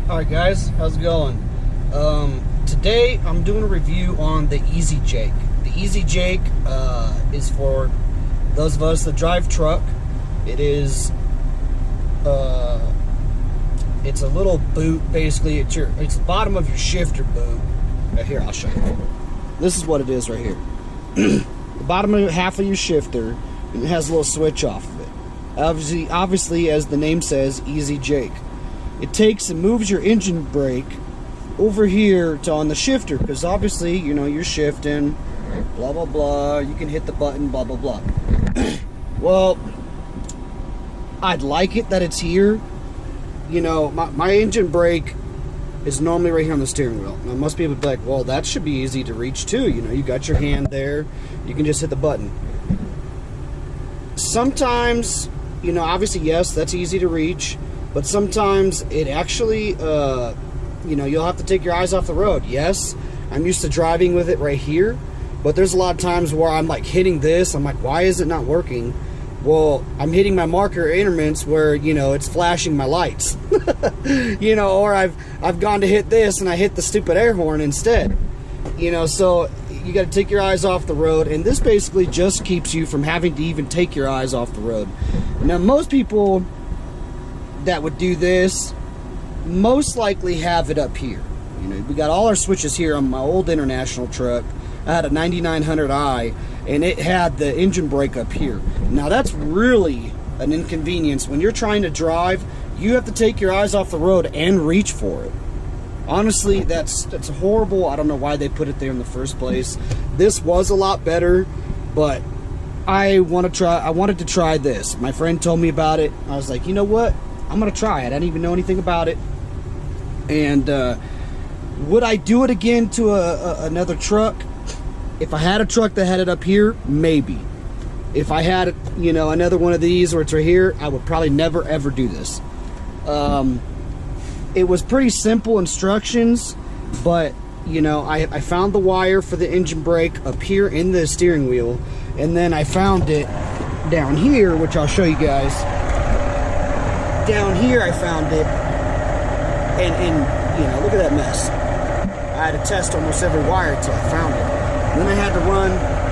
Alright guys, how's it going? Today I'm doing a review on the Easy Jake. The Easy Jake is for those of us that drive truck. It is it's a little boot basically. It's the bottom of your shifter boot. Right here, I'll show you. This is what it is right here. The bottom of half of your shifter, and it has a little switch off of it. Obviously, as the name says, Easy Jake. It takes and moves your engine brake over here to on the shifter, because obviously, you know, you're shifting, blah blah blah, you can hit the button, blah blah blah. Well, I'd like it that it's here. You know, my engine brake is normally right here on the steering wheel. Now most people would be like, well, that should be easy to reach too. You know, you got your hand there, you can just hit the button. Sometimes, you know, obviously yes, that's easy to reach, but sometimes it actually, you know, you'll have to take your eyes off the road. Yes, I'm used to driving with it right here, but there's a lot of times where I'm like hitting this, I'm like, why is it not working? Well, I'm hitting my marker increments where, you know, it's flashing my lights. You know, or I've gone to hit this and I hit the stupid air horn instead. You know, so you got to take your eyes off the road, and this basically just keeps you from having to even take your eyes off the road. Now, most people that would do this most likely have it up here. You know, we got all our switches here on my old International truck. I had a 9900i, and it had the engine brake up here. Now that's really an inconvenience. When you're trying to drive, you have to take your eyes off the road and reach for it. Honestly, that's horrible. I don't know why they put it there in the first place. This was a lot better, but I wanted to try this. My friend told me about it. I was like, you know what? I'm gonna try it. I didn't even know anything about it. And would I do it again to another truck? If I had a truck that had it up here, maybe. If I had, you know, another one of these where it's right here, I would probably never ever do this. It was pretty simple instructions, but you know, I found the wire for the engine brake up here in the steering wheel, and then I found it down here, which I'll show you guys. Down here I found it, and you know, look at that mess. I had to test almost every wire until I found it. Then I had to run,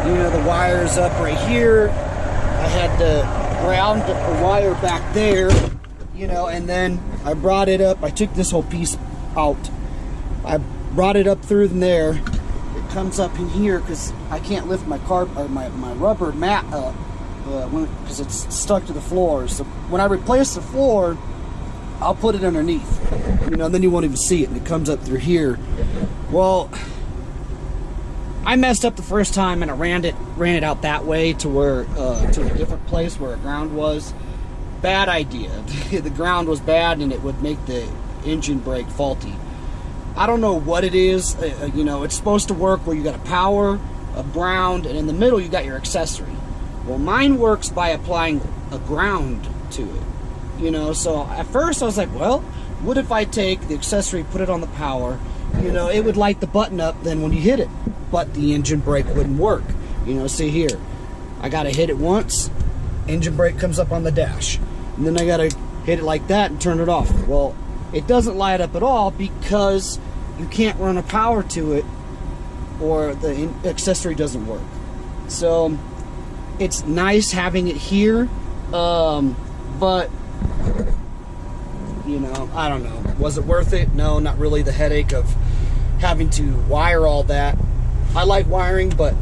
you know, the wires up right here. I had to ground the wire back there, you know, and then I brought it up. I took this whole piece out. I brought it up through there. It comes up in here because I can't lift my my rubber mat up because it's stuck to the floor. So when I replace the floor, I'll put it underneath, you know, and then you won't even see it, and it comes up through here. Well, I messed up the first time, and I ran it out that way to where to a different place where a ground was. Bad idea. The ground was bad, and it would make the engine brake faulty. I don't know what it is. You know, it's supposed to work where you got a power, a ground, and in the middle you got your accessory. Well, mine works by applying a ground to it. You know, so at first I was like, well, what if I take the accessory, put it on the power? You know, it would light the button up then when you hit it, but the engine brake wouldn't work. You know, see here, I gotta hit it once, engine brake comes up on the dash, and then I gotta hit it like that and turn it off. Well, it doesn't light up at all because you can't run a power to it, or the accessory doesn't work. So it's nice having it here, but you know, I don't know. Was it worth it? No, not really. The headache of having to wire all that. I like wiring, but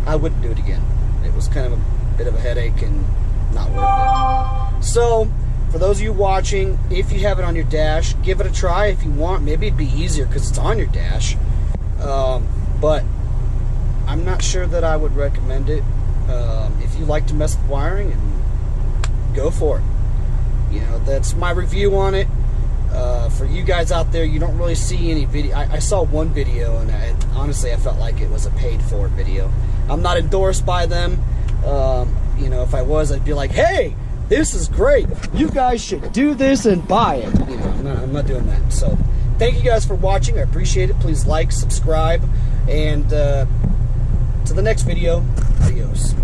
I wouldn't do it again. It was kind of a bit of a headache and not worth it. So, for those of you watching, if you have it on your dash, give it a try if you want. Maybe it'd be easier because it's on your dash. But I'm not sure that I would recommend it. If you like to mess with wiring, and go for it. You know, that's my review on it. For you guys out there, you don't really see any video. I saw one video, and honestly I felt like it was a paid for video. I'm not endorsed by them. You know, if I was, I'd be like, hey, this is great, you guys should do this and buy it. You know, I'm not doing that. So thank you guys for watching. I appreciate it. Please like, subscribe, and to the next video, adios.